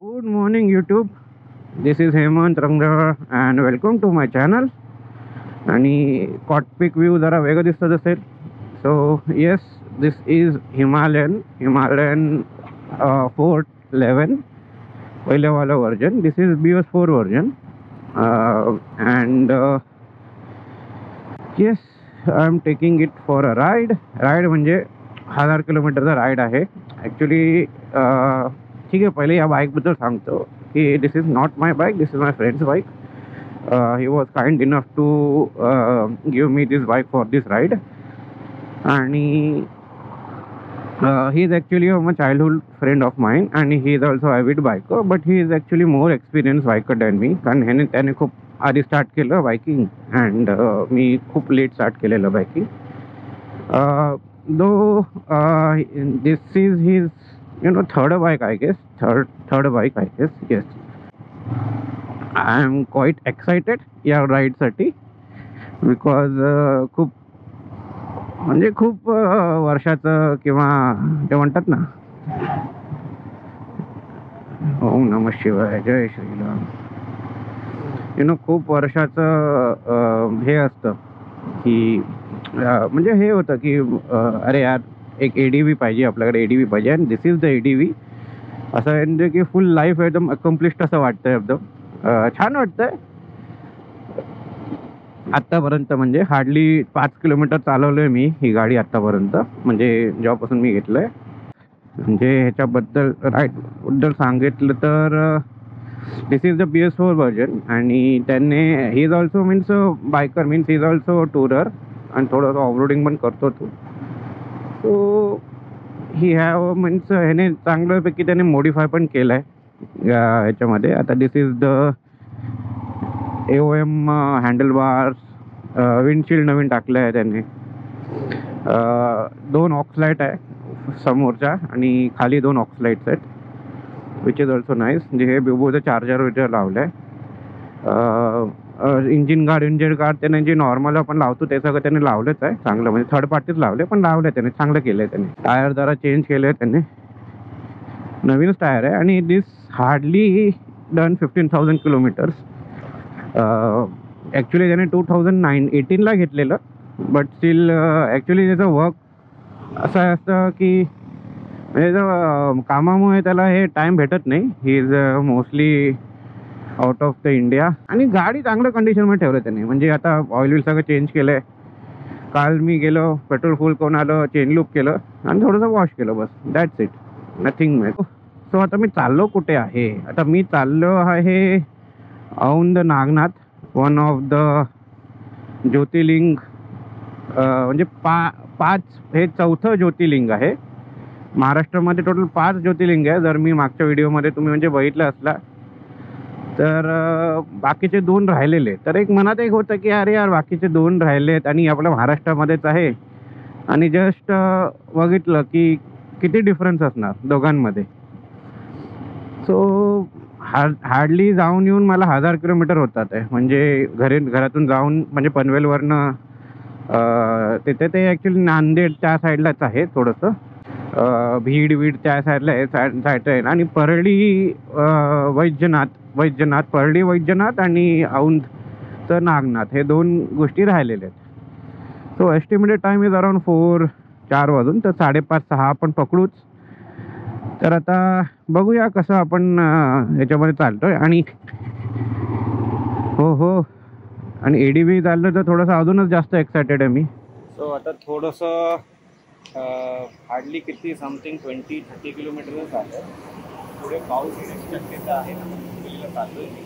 Good morning YouTube. This is Hemant Ranga and welcome to my channel. आणि कॉटपिक view जरा वेगळं दिसत असेल. So yes, this is Himalayan 411 पहिलेवाला version. This is BS4 version and yes, I am taking it for a ride. म्हणजे 1000 किलोमीटरचा ride आहे actually. ठीक आहे, पहिले या बाईकबद्दल सांगतो की this is not my bike, this is my friend's bike. He was kind enough to give me this bike for this ride. And he is actually a childhood friend of mine and he is also avid biker, but he is actually more experienced biker than me. कारण त्याने खूप आधी start केलं biking and मी खूप let start केलेलं biking. This is his third bike, I guess. Third bike, I guess. Yes. I am quite excited या राईडसाठी because खूप वर्षाचं किंवा ते म्हणतात ना, ओम नमः शिवाय, जय श्रीराम. खूप वर्षाचं हे असतं की हे होतं की अरे यार, एक ADV पाहिजे आपल्याकडे, ADV पाहिजे. And this is the ADV. असं म्हणजे की फुल लाईफ एकदम अकम्प्लिश्ड असं वाटतं, एकदम छान वाटतंय. आत्तापर्यंत हार्डली 5 किलोमीटर चालवलोय मी ही गाडी आत्तापर्यंत, जेव्हापासून मी घेतलंय. ह्याच्याबद्दल राईडबद्दल सांगितलं तर दिस इज द BS4 वर्जन. आणि त्याने he is also biker, he is also tourer आणि थोडंसं ऑफरोडिंग पण करतो तो. सो ही हॅव ह्याने चांगल्यापैकी त्याने मॉडिफाय पण केलं आहे ह्याच्यामध्ये. आता this is the AOM handle bars, windshield नवीन टाकलं आहे त्याने. 2 ऑक्सलाईट आहे समोरच्या आणि खाली 2 ऑक्सलाईट्स आहेत, विच इज ऑल्सो नाईस. हे बिबोचं चार्जर लावलं आहे. इंजिन गार्ड त्याने जे नॉर्मल आपण लावतो ते सगळं त्याने लावलंच आहे चांगलं, थर्ड पार्टीच लावले पण लावलं त्याने, चांगलं केलं आहे त्याने. टायर जरा चेंज केले आहे त्याने, नवीनच टायर आहे. आणि दिस हार्डली डन 15,000 किलोमीटर्स. ॲक्च्युली त्याने 2018ला घेतलेलं, बट स्टील ॲक्च्युली त्याचं वर्क असं असतं की कामामुळे त्याला हे टाईम भेटत नाही. He is mostly out of the India. आणि गाडी चांगल्या कंडिशनमध्ये ठेवलं त्याने, आता ऑइल सगळं चेंज केलं आहे. काल मी गेलो, पेट्रोल फुल करून आलो, चेन लूप केलं आणि थोडंसं वॉश केलं, बस that's it, nothing much. So आता मी चाललो कुठे आहे? आता मी चाललो आहे Aundh Nagnath, one of the jyotirlinga, 5 हे 4थं ज्योतिर्लिंग आहे. महाराष्ट्रामध्ये टोटल 5 ज्योतिर्लिंग आहे. जर मी मागच्या व्हिडिओमध्ये तुम्ही बघितलं असला तर बाकीचे 2 राहिलेले. तर मनात होतं की अरे यार, बाकीचे 2 राहिलेत आणि आपल्या महाराष्ट्रामध्येच आहे. आणि जस्ट बघितलं की किती डिफरन्स असणार दोघांमध्ये. सो हार्डली जाऊन येऊन मला 1000 किलोमीटर होतात आहे. घरातून जाऊन पनवेलवरनं तिथे ते ॲक्च्युली नांदेड त्या साईडलाच आहे, थोडंसं भीड त्या साईडला आहे, साईड आहे. आणि परळी वैजनाथ परळी वैजनाथ आणि औंध तर नागनाथ, हे 2 गोष्टी राहिलेल्या आहेत. So estimated time is around 4 वाजून, तर 5:30-6 आपण पकडूच. तर आता बघूया कसं आपण ह्याच्यामध्ये चालतोय. आणि हो आणि ADV चाललं तर थोडंसं अजूनच जास्त एक्सायटेड आहे मी. सो आता थोडंसं हार्डली किती समथिंग 20-30 किलोमीटर झालं. पुढे पाऊस येण्याची शक्यता आहे ना, मुलीला चाललोय मी.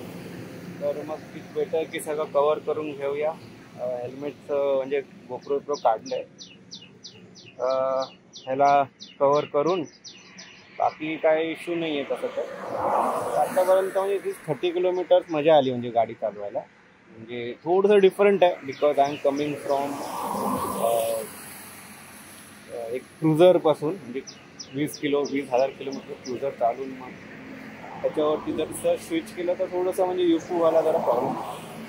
तर मग इट्स बेटर की सगळं कवर करून घेऊया. हेल्मेटचं गोप्रो काढलं आहे, ह्याला कवर करून बाकी काय इश्यू नाही आहे तसं. तर आत्तापर्यंत 30 किलोमीटर्स मजा आली गाडी चालवायला. थोडंसं डिफरंट आहे because I am coming from एक क्रुझरपासून, 20,000 किलोमीटर क्रुझर चालून मग त्याच्यावरती जर स्विच केलं तर थोडंसं युफूवाला जरा प्रॉब्लेम,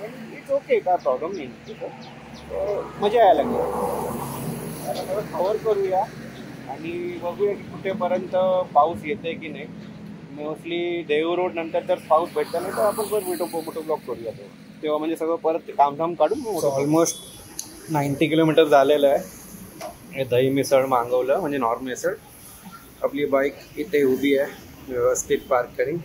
पण इट्स ओके, काय प्रॉब्लेम नाही. मजा यायला लागली. आता थोडं कवर करूया आणि बघूया की कुठेपर्यंत पाऊस येते की नाही. मोस्टली देहू रोड नंतर तर पाऊस भेटता नाही तर आपण परत मोठं ब्लॉक करूया तेव्हा म्हणजे सगळं परत कामधाम काढून ऑलमोस्ट 90 किलोमीटर झालेलं आहे. दही मिसळ मागवलं म्हणजे नॉर्मल मिसळ. आपली बाईक इथे उभी आहे व्यवस्थित पार्क करी.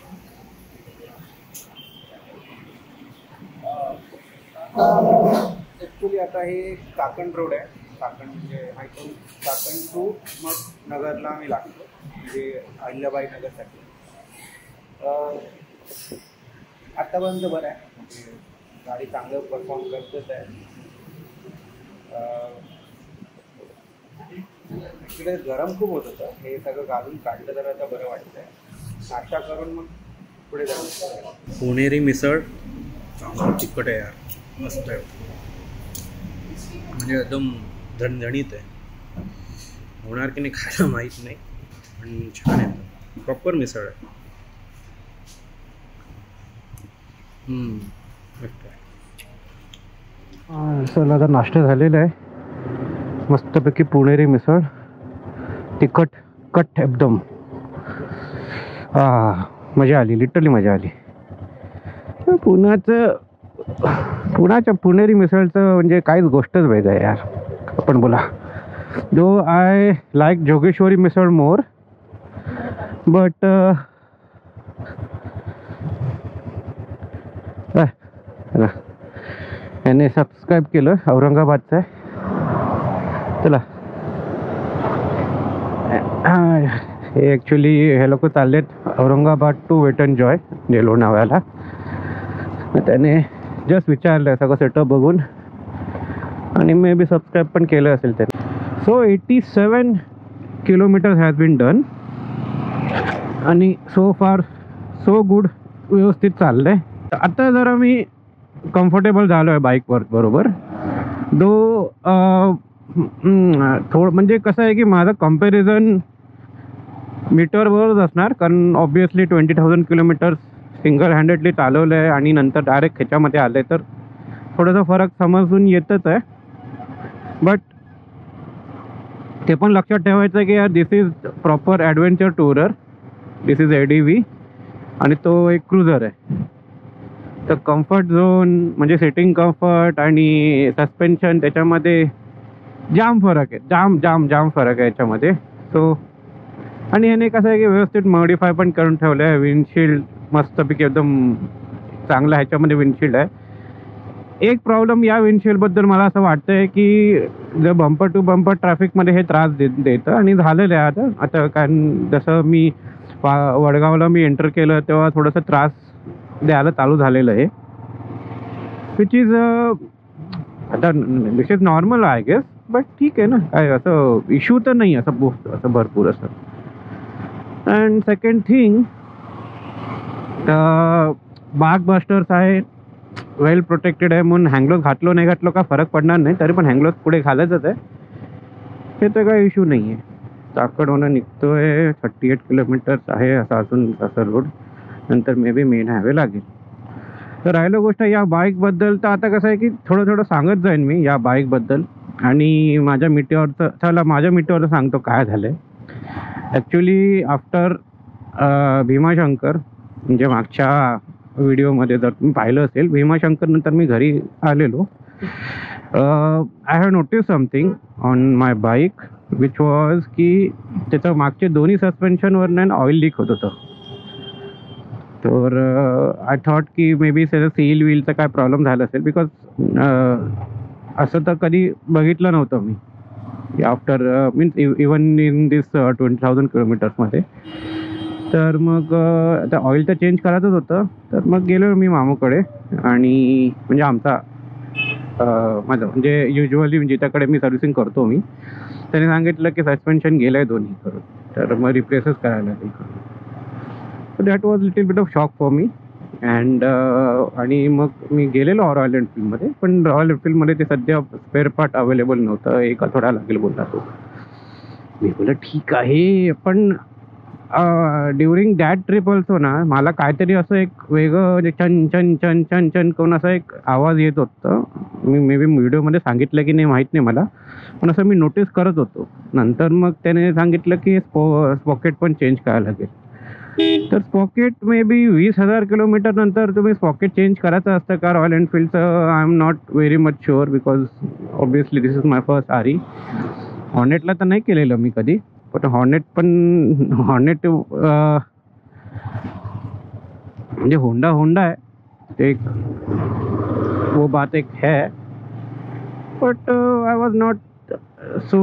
ॲक्च्युली आता हे काकण रोड आहे. काकण म्हणजे काकण टू मग नगरला आम्ही लागतो म्हणजे अहिल्याबाई नगरसाठी. आत्तापर्यंत बरं आहे म्हणजे गाडी चांगलं परफॉर्म करतच आहे. इकडे गरम खूप होत होतं. हे सगळं घालून काढलं तर आता बरं वाटतंय. नाश्ता करून मग पुढे जाऊ. पुणेरी मिसळ तिखट आहे यार, मस्त आहे म्हणजे एकदम झणझणीत आहे. होणार की नाही खायला माहीत नाही पण छान आहे. प्रॉपर मिसळ आहे. चला आता नाश्ता झालेला आहे. मस्तपैकी पुणेरी मिसळ तिखट कट एकदम. मजा आली, लिटरली मजा आली. पुण्याच्या पुणेरी मिसळचं म्हणजे काहीच गोष्टच वेगळं आहे यार. आपण बोला though I like Jogeshwari misal more but याने सबस्क्राईब केलं. औरंगाबादचं आहे. चला हे ॲक्च्युली हे लोक चाललेत Aurangabad to wet and joy जे लोणावळ्याला. त्याने जस्ट विचारलं सगळं सेटअप बघून आणि मे बी सबस्क्राईब पण केलं असेल त्याने. So 87 kilometres has been done आणि सो फार सो गुड. व्यवस्थित चाललं आहे. आता जरा मी कम्फर्टेबल झालो आहे बाईकवर बरोबर. म्हणजे कसं आहे की माझं कम्पॅरिझन मीटरवरच असणार कारण ऑब्वियसली 20,000 किलोमीटर्स सिंगल हँडेडली चालवलं आहे आणि नंतर डायरेक्ट ह्याच्यामध्ये आलं आहे तर थोडासा फरक समजून येतच आहे. बट ते पण लक्षात ठेवायचं आहे की यार this is proper adventure tourer. This is ADV आणि तो एक क्रुझर आहे. तर कम्फर्ट झोन म्हणजे सिटिंग कम्फर्ट आणि सस्पेन्शन त्याच्यामध्ये जाम फरक आहे. जाम जाम जाम फरक आहे याच्यामध्ये. सो आणि ह्याने कसं आहे की व्यवस्थित मॉडिफाय पण करून ठेवलं आहे. विंडशिल्ड मस्तपैकी एकदम चांगला ह्याच्यामध्ये विंडशिल्ड आहे. एक प्रॉब्लेम या विंडशिल्डबद्दल मला असं वाटतं आहे की जर बंपर टू बंपर ट्रॅफिकमध्ये हे त्रास देतं आणि झालेलं आहे आता कारण जसं मी वडगावला मी एंटर केलं तेव्हा थोडंसं त्रास द्यायला चालू झालेलं आहे. विच इज आता this is normal I guess but ठीक आहे ना. काय असं इश्यू तर नाही असं भरपूर असं. अँड सेकंड थिंग बाग बस्टर्स आहे वेल प्रोटेक्टेड आहे म्हणून हँगलोज घातलो नाही घातलो का फरक पडणार नाही. तरी पण हँगलोज पुढे घालायचंच आहे. हे तर काही इश्यू नाही आहे. चाकडवरून निघतो आहे 38 किलोमीटर्स आहे असं अजून असं रोड. नंतर मे बी मेन हायवे लागेल. तर राहिलं गोष्ट या बाईकबद्दल तर आता कसं आहे की थोडं सांगत जाईन मी या बाईकबद्दल आणि माझ्या मिटिओरचं. चला माझ्या मिटिओरचं सांगतो काय झालं आहे. ॲक्च्युली आफ्टर भीमाशंकर म्हणजे मागच्या व्हिडिओमध्ये जर तुम्ही पाहिलं असेल भीमाशंकर नंतर मी घरी आलेलो. I have notice something on my bike which was की त्याचं मागचे दोन्ही सस्पेन्शनवरनं ऑइल लीक होत होतं. तर आय थॉट की मे बी त्याचं सील व्हीलचा काय प्रॉब्लेम झाला असेल बिकॉज असं तर कधी बघितलं नव्हतं me after means even in this 20,000 किलोमीटर्समध्ये. तर मग आता ऑइल तर चेंज करायचंच होतं. तर मग गेलो मी मामाकडे आणि म्हणजे आमचा माझं म्हणजे युजली जिच्याकडे मी सर्व्हिसिंग करतो मी. त्याने सांगितलं की सस्पेन्शन गेलं आहे दोन्ही करून तर मग रिप्लेसच करायला लागेल. So that was little bit of shock for me. And आणि मग मी गेलेलो रॉयल एनफिल्डमध्ये पण रॉयल एनफिल्डमध्ये ते सध्या स्पेअर पार्ट अवेलेबल नव्हतं. एक आठवडा लागेल बोलला तो. मी बोललं ठीक आहे पण ड्युरिंग दॅट ट्रिप ऑल्सो ना मला काहीतरी असं एक वेगळं छन छन छन छन छन करून असं एक आवाज येत होतं. मी मे बी व्हिडिओमध्ये सांगितलं की नाही माहीत नाही मला पण असं मी नोटीस करत होतो. नंतर मग त्याने सांगितलं की स्पॉकेट पण चेंज करायला लागेल. तर स्पॉकेट मे बी 20,000 किलोमीटर नंतर तुम्ही स्पॉकेट चेंज करायचं असतं का रॉयल एनफिल्डचं? I am not very much sure because obviously this is my first आरी. हॉर्नेटला तर नाही केलेलं मी कधी, पण हॉर्नेट म्हणजे होंडा होंडा आहे ते एक, वो बात एक है. But I was not so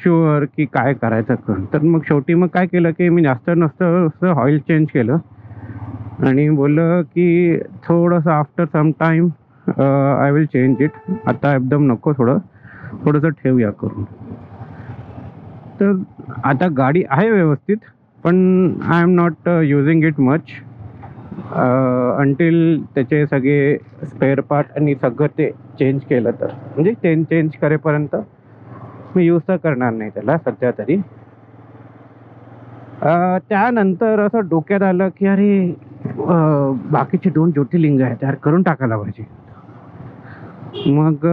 sure की काय करायचं करून. तर मग शेवटी मग काय केलं की मी जास्त नसतं ऑइल चेंज केलं आणि बोललं की थोडंसं after some time I will change it. आता एकदम नको, थोडंसं ठेवूया करून. तर आता गाडी आहे व्यवस्थित, पण I am not using it much until त्याचे सगळे स्पेअर पार्ट आणि सगळं ते चेंज केलं तर. म्हणजे चेंज करेपर्यंत मी यूज तर करणार नाही त्याला सध्या तरी. त्यानंतर असं डोक्यात आलं की अरे बाकीचे 2 ज्योतिर्लिंग आहेत यार, करून टाकायला पाहिजे. मग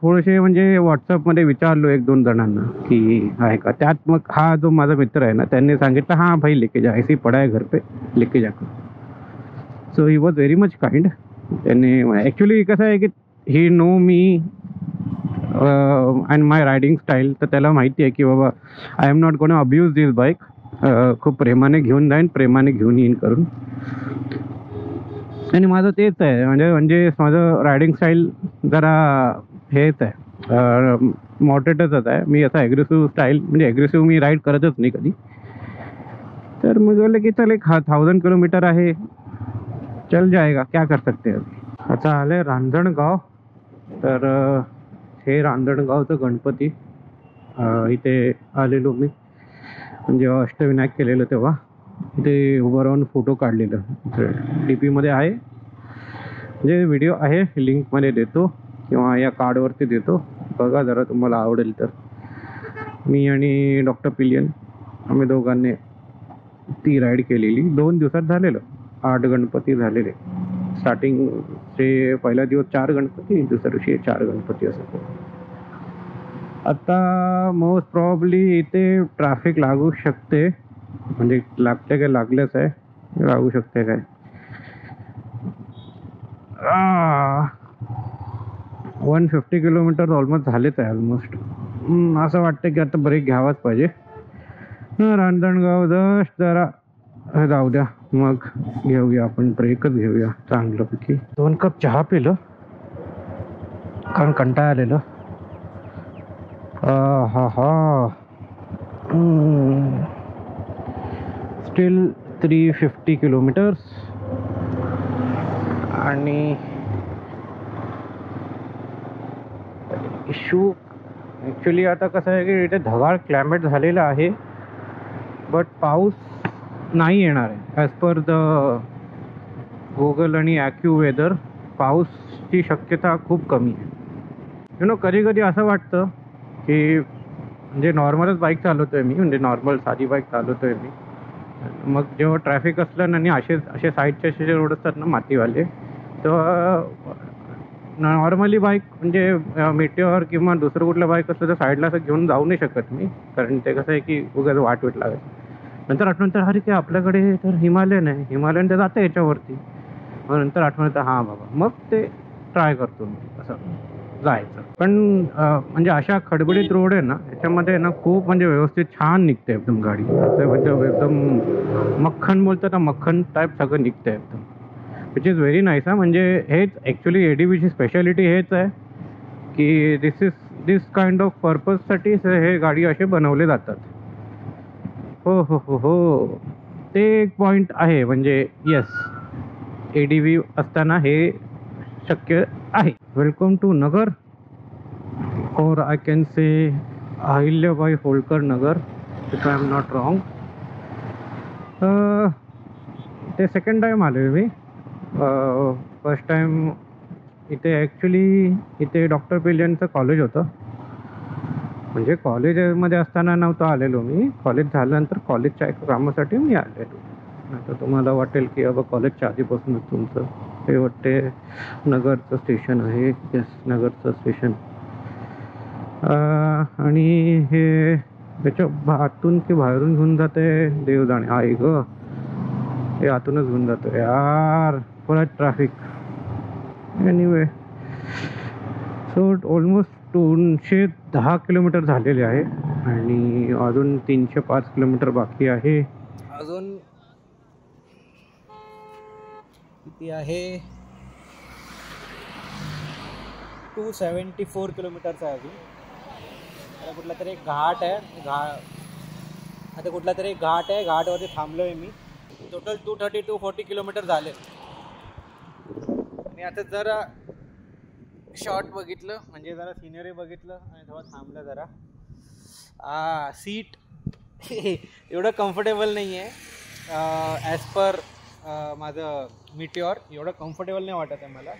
थोडेसे म्हणजे व्हॉट्सअपमध्ये विचारलो 1-2 जणांना की आहे का. त्यात मग हा जो माझा मित्र आहे ना, त्यांनी सांगितलं हां भाई लेके जा, ऐसी पड़ा है घर पे, लेके जा. So he was very much kind. त्यांनी ॲक्च्युली कसं आहे की he know me and my riding style. तर त्याला माहिती आहे की बाबा I am not gonna abuse this bike. खूप प्रेमाने घेऊन जाईन, प्रेमाने घेऊन येईन करून. आणि माझं तेच आहे, म्हणजे माझं रायडिंग स्टाईल जरा हेच आहे, मॉडरेटच आहे. मी असा ॲग्रेसिव्ह स्टाईल म्हणजे ॲग्रेसिव्ह मी राईड करतच नाही कधी. तर मग बोललं की चल 1000 किलोमीटर आहे, चल जाएगा, क्या कर सकते हैं अभी. आता आलं आहे रांजणगाव. तर हे रांजणगावचं गणपती इथे आलेलो मी, म्हणजे अष्टविनायक केलेलं तेव्हा ते उभं राहून फोटो काढलेलं. डी पीमध्ये आहे, म्हणजे व्हिडिओ आहे, लिंकमध्ये देतो किंवा या कार्डवरती देतो, बघा जरा तुम्हाला आवडेल तर. मी आणि डॉक्टर पिलियन आम्ही दोघांनी ती राईड केलेली. 2 दिवसात झालेलं, 8 गणपती झालेले. स्टार्टिंगचे पहिला दिवस 4 गणपती, दुसऱ्या दिवशी 4 गणपती असं. आता मोस्ट प्रॉब्ली इथे ट्रॅफिक लागू शकते, म्हणजे लागते काय लागलेच आहे, लागू शकते काय. 150 किलोमीटर ऑलमोस्ट झालेच आहे ऑलमोस्ट. असं वाटतं की आता ब्रेक घ्यावाच पाहिजे. रांजणगाव जस्ट जरा जाऊ द्या, मग घेऊया आपण ब्रेकच घेऊया चांगल्यापैकी. 2 कप चहा पिलं कारण कंटाळा आलेलं. हा स्टील 350 किलोमीटर्स. आणि इशू ॲक्च्युली आता कसं आहे की इथे ढगाळ क्लायमेट झालेलं आहे, बट पाऊस नाही येणार आहे ॲज पर द गुगल आणि ॲक्यू वेदर. पाऊसची शक्यता खूप कमी आहे. कधी कधी असं वाटतं की म्हणजे नॉर्मलच बाईक चालवतो आहे मी, म्हणजे नॉर्मल साधी बाईक चालवतो आहे मी. मग जेव्हा ट्रॅफिक असलं आणि असे साईडचे असे जे रोड असतात ना मातीवाले, तेव्हा नॉर्मली बाईक म्हणजे मेटिओर किंवा दुसरं कुठलं बाईक असलं तर साईडला असं घेऊन जाऊ नाही शकत मी, कारण ते कसं आहे की उगाच वाट लागेल. नंतर अरे की आपल्याकडे तर हिमालयन आहे, हिमालयन तर जातं याच्यावरती. मग नंतर आठवण येतं हां बाबा, मग ते ट्राय करतो मी असं जायचं. पण म्हणजे अशा खडबडीत रोड आहे ना, याच्यामध्ये ना खूप म्हणजे व्यवस्थित छान निघते एकदम गाडी. असं म्हणजे एकदम मक्खन बोलतं ना, मक्खन टाईप सगळं निघतं एकदम, विच इज व्हेरी नाईस. म्हणजे हेच ॲक्च्युली ADVची स्पेशालिटी हेच आहे की दिस काइंड ऑफ पर्पजसाठी हे गाडी असे बनवले जातात. हो, ते एक पॉईंट आहे. म्हणजे येस, ADV असताना हे शक्य आहे. वेलकम टू नगर, और I can say Ahilyabai Holkar Nagar, if I am not wrong. ते सेकंड टाईम आलो आहे मी. फर्स्ट टाईम इथे ॲक्च्युली इथे डॉक्टर पिलियनचं कॉलेज होतं. म्हणजे कॉलेजमध्ये असताना नव्हतं आलेलो मी, कॉलेज झाल्यानंतर कॉलेजच्या एका कामासाठी मी आलेलो. आता तुम्हाला वाटेल की बाबा कॉलेजच्या आधीपासूनच तुमचं हे वाटते नगरचं स्टेशन आहे. येस, नगरचं स्टेशन. आणि हे त्याच्या आतून की बाहेरून घेऊन जाते देव जाणे. आहे ग, हे आतूनच घेऊन जातो यार, परत traffic. Anyway, so almost 210 kilometre झालेले आहे आणि अजून 305 किलोमीटर बाकी आहे. अजून किती आहे? 274 किलोमीटरचा आहे अजून. आता कुठला तरी एक घाट आहे, आता कुठला तरी एक घाट आहे, घाटवरती थांबलो आहे मी. टोटल 240 किलोमीटर झाले. आणि आता जरा शॉर्ट बघितलं, म्हणजे जरा सिनरी बघितलं आणि थोडं थांबलं जरा. सीट एवढं कम्फर्टेबल नाही आहे ॲज पर माझं मिटिऑर. एवढं कम्फर्टेबल नाही वाटत आहे मला,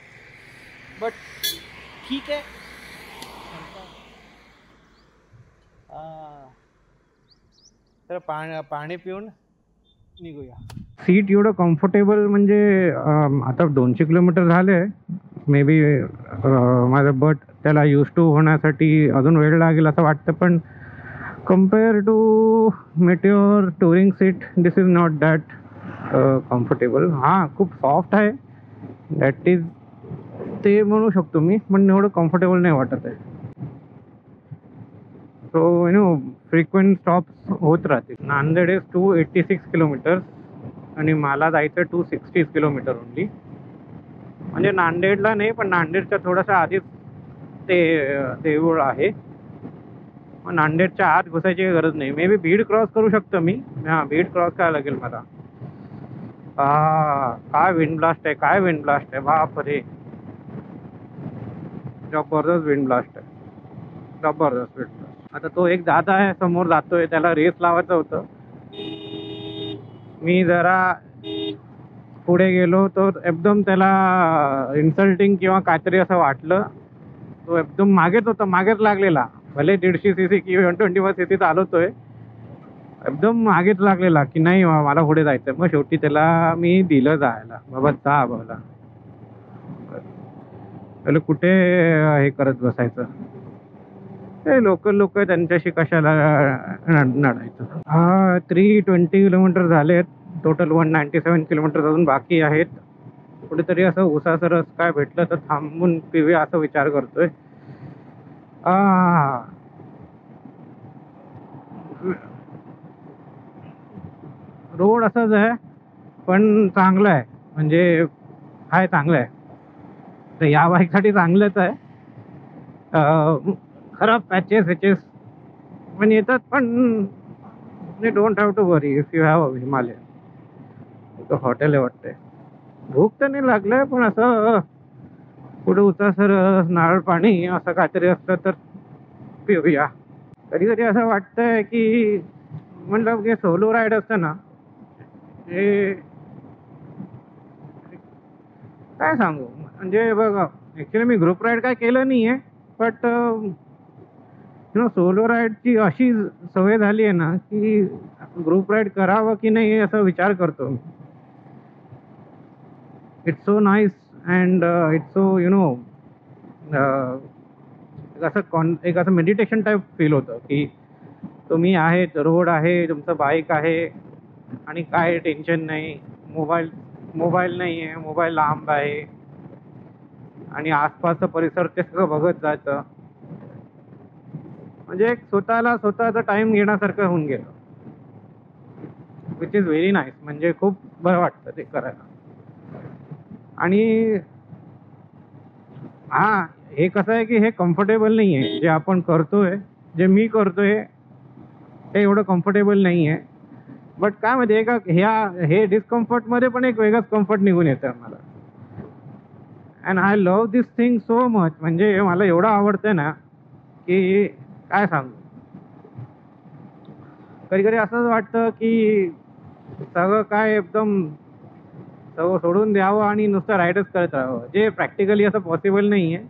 बट ठीक आहे. तर पाणी पिऊन निघूया. सीट एवढं कम्फर्टेबल म्हणजे आता 200 किलोमीटर झाले, मे बी माझं बट त्याला यूज टू होण्यासाठी अजून वेळ लागेल असं वाटतं. पण compare to Meteor touring seat, this is not that comfortable. हां, खूप सॉफ्ट आहे, दॅट इज ते म्हणू शकतो मी, पण एवढं कम्फर्टेबल नाही वाटत आहे. सो फ्रिक्वेंट स्टॉप्स होत राहतील. नांदेड इज 286 किलोमीटर्स आणि मला जायचं 260 किलोमीटर ओनली. म्हणजे नांदेडला नाही, पण नांदेडच्या थोडंसं आधीच ते देऊळ आहे. मग नांदेडच्या आत घुसायची गरज नाही. मे बी बीड क्रॉस करू शकतो मी. हां, बीड क्रॉस करायला लागेल मला. काय विंड ब्लास्ट आहे, काय विंड ब्लास्ट आहे, बापरे, जबरदस्त विंड ब्लास्ट आहे, जबरदस्त विंड ब्लास्ट. आता तो एक दादा आहे समोर जातोय, त्याला रेस लावायचं होतं. मी जरा पुढे गेलो तर एकदम त्याला इन्सल्टिंग किंवा काहीतरी असं वाटलं. तो एकदम मागेच होता, मागेच लागलेला. भले 150 cc किंवा 125 cc चालवतोय, एकदम मागेच लागलेला की नाही मला पुढे जायचं. मग शेवटी त्याला मी दिलं जायला, बाबा जा बाबा, त्याला कुठे हे करत बसायचं. ते लोकल लोक त्यांच्याशी कशाला नडायचं. 320 किलोमीटर झाले, टोटल 197 किलोमीटर अजून बाकी आहेत. कुठेतरी असं उसाचं रस काय भेटलं तर थांबून पिऊया असं विचार करतोय. रोड असंच आहे, पण चांगलं आहे, म्हणजे आहे, चांगलं आहे. तर या बाईकसाठी चांगलंच आहे. खराब पॅचेस पण येतात, पण don't have to worry if you have Himalaya. Hotel आहे वाटतंय. भूक तर नाही लागलंय, पण असं पुढे उतासर नारळ पाणी असं काहीतरी असतं तर पिऊया. कधी कधी असं वाटतंय की म्हणलं की सोलो राईड असतं ना, हे काय सांगू, म्हणजे बघा, ॲक्च्युली मी ग्रुप राईड काय केलं नाही आहे, बट सोलो राईडची अशी सवय झाली आहे ना की ग्रुप राईड करावं की नाही असा विचार करतो. It's so nice and it's so एक असं मेडिटेशन टाईप फील होतं की तुम्ही आहेत, रोड आहे, तुमचं बाईक आहे आणि काय टेन्शन नाही. मोबाईल नाही आहे, मोबाईल लांब आहे आणि आसपासचा परिसर ते सगळं बघत जायचं. म्हणजे एक स्वतःचा टाइम घेण्यासारखं होऊन गेलं, विच इज व्हेरी नाईस. म्हणजे खूप बरं वाटतं ते करायला. आणि हां, हे कसं आहे की हे कम्फर्टेबल नाही आहे जे आपण करतोय, जे मी करतोय ते एवढं कम्फर्टेबल नाही आहे. बट काय माहिती आहे का, हे डिस्कम्फर्टमध्ये पण एक वेगळंच कम्फर्ट निघून येतं मला. And I love this thing so much. म्हणजे मला एवढं आवडतं ना की काय सांगू. कधी कधी असंच वाटतं की सगळं काय एकदम सगळं सोडून द्यावं आणि नुसतं राईडच करत राहावं, जे प्रॅक्टिकली असं पॉसिबल नाही आहे.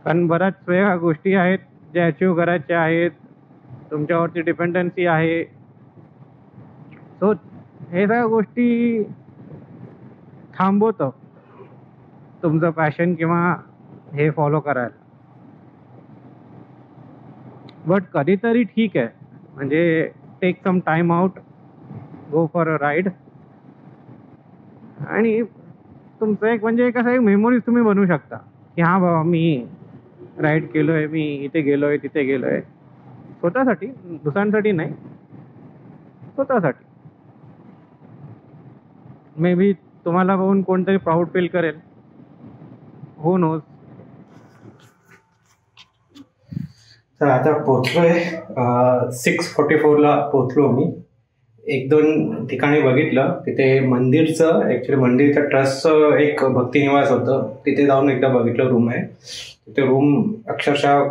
कारण बऱ्याच वेगळ्या गोष्टी आहेत ज्या अचीव करायच्या आहेत, तुमच्यावरती डिपेंडन्सी आहे. सो हे सगळ्या गोष्टी थांबवतं तुमचं पॅशन किंवा हे फॉलो करायला. बट कधीतरी ठीक आहे, म्हणजे take some time out, go for a ride. आणि तुमचं एक म्हणजे कसं एक मेमोरीज तुम्ही बनवू शकता की हां बाबा मी राईड केलो आहे, मी इथे गेलो आहे, तिथे गेलो आहे. स्वतःसाठी, दुसऱ्यांसाठी नाही, स्वतःसाठी. मे बी तुम्हाला बघून कोणतरी प्राऊड फील करेल, हो नोज. तर आता पोचलोय 6:44ला पोचलो मी. 1-2 ठिकाणी बघितलं. तिथे मंदिरचं ऍक्च्युली मंदिरचं ट्रस्टचं एक भक्तिनिवास होतं, तिथे जाऊन एकदा बघितलं. रूम आहे तिथे. रूम अक्षरशः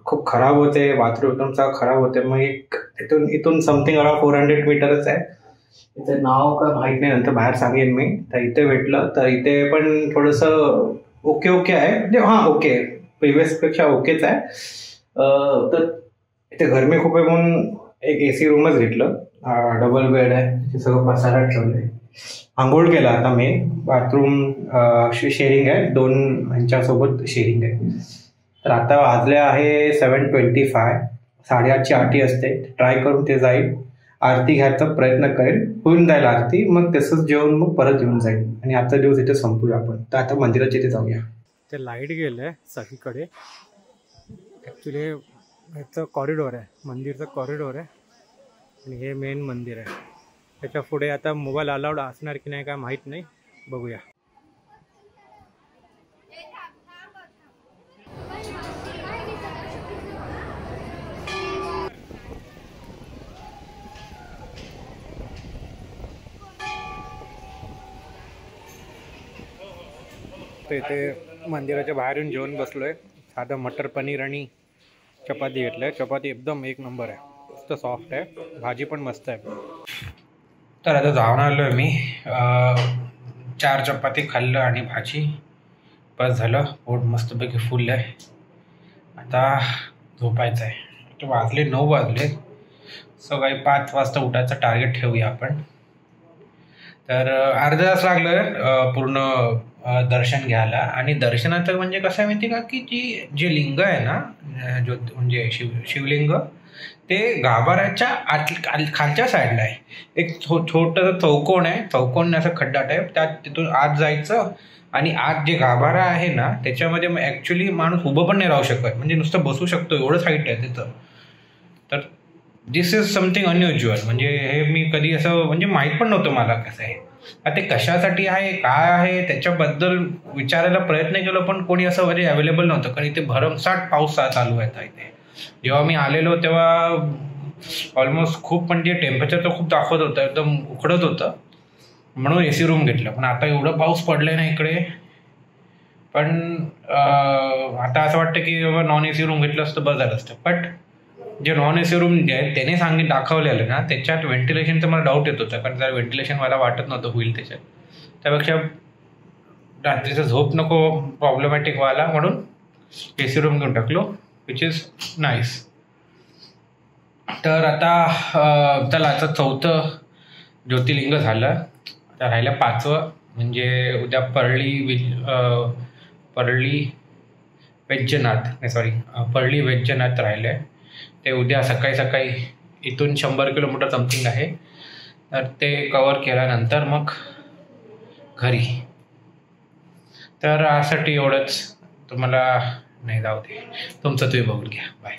खूप खराब होते, बाथरूमचा खराब होते. मग इथून समथिंग अराउंड 400 मीटरच आहे. इथे नाव काय माहित नाही, नंतर बाहेर सांगेन मी. तर इथे भेटलं. तर इथे पण थोडंसं ओके आहे, म्हणजे हां ओके, प्रिव्हियस पेक्षा ओकेच आहे. तर इथे गरमी खूप आहे म्हणून एक AC रूमच घेतलं. डबल बेड आहे, तिथे सगळं पसारा ठेवलंय. आंघोळ केला आता मी. बाथरूम शेअरिंग आहे, 2 ह्यांच्यासोबत शेअरिंग आहे. तर आता वाजले आहे 7:25. 8:30ची आरती असते. ट्राय करून ते जाईल, आरती घ्यायचा प्रयत्न करेल, होऊन जाईल आरती. मग तसंच जेवण मग परत येऊन जाईल आणि आजचा दिवस इथे संपूया आपण. तर आता मंदिराच्या इथे जाऊया. ते लाईट गेलंय सगळीकडे. ॲक्च्युली ह्याचं कॉरिडॉर आहे, मंदिरचं कॉरिडॉर आहे आणि हे मेन मंदिर आहे. त्याच्या पुढे आता मोबाईल अलाउड असणार की नाही काय माहीत नाही, बघूया. तर इथे मंदिराच्या बाहेर येऊन जेवण बसलोय. साधं मटर पनीर आणि चपाती घेतलंय. चपाती एकदम एक नंबर आहे, मस्त सॉफ्ट आहे, भाजी पण मस्त आहे. तर आता जाऊन आलोय मी. 4 चपाती खाल्लं आणि भाजी, बस झालं. पोट मस्तपैकी फुल आहे. आता झोपायचं आहे. तर वाजले 9 वाजले. सकाळी 5 वाजता उठायचं टार्गेट ठेवूया आपण. तर अर्धा तास लागलं पूर्ण दर्शन घ्यायला. आणि दर्शनाचं म्हणजे कसं आहे माहिती का, की जे लिंग आहे ना, म्हणजे शिवलिंग, ते गाभाऱ्याच्या खालच्या साईडला आहे. एक छोटंसं चौकोन आहे, चौकोन असं खड्डा टाईप, त्यात तिथून आत जायचं. आणि आत जे गाभारा आहे ना, त्याच्यामध्ये मग ॲक्च्युली माणूस उभं पण नाही राहू शकत, म्हणजे नुसतं बसू शकतो, एवढं हाईट आहे तिथं. तर दिस इज समथिंग अनयुज्युअल. म्हणजे हे मी कधी असं म्हणजे माहीत पण नव्हतं मला कसं आहे. ते कशासाठी आहे, काय आहे, त्याच्याबद्दल विचारायला प्रयत्न केला, पण कोणी असं म्हणजे अवेलेबल नव्हतं. कारण इथे भरमसाठ पाऊस चालू आहे इथे. जेव्हा मी आलेलो तेव्हा ऑलमोस्ट खूप म्हणजे टेम्परेचर तर खूप दाखवत होतं, एकदम उकडत होतं, म्हणून AC रूम घेतलं. पण आता एवढं पाऊस पडलाय ना इकडे. पण आता असं वाटतं की नॉन AC रूम घेतलं असतं बरं झालं असतं. बट जे नॉन AC रूम जे आहे त्याने दाखवलेलं ना, त्याच्यात व्हेंटिलेशनचा मला डाऊट येत होता. कारण त्याला व्हेंटिलेशन मला वाटत नव्हतं होईल त्याच्यात. त्यापेक्षा रात्रीचं झोप नको प्रॉब्लेमॅटिक व्हायला, म्हणून AC रूम घेऊन टाकलो, विच इज नाईस. तर आता चला, आता 4थं ज्योतिर्लिंग झालं. आता राहिलं 5वं, म्हणजे उद्या परळी वैद्यनाथ राहिलं आहे. ते उद्या सकाळी इथून 100 किलोमीटर समथिंग आहे. तर ते कवर केल्यानंतर मग घरी. तर यासाठी एवढंच. तुम्हाला नाही, जाऊ दे, तुमचं तुम्ही बघून घ्या. बाय.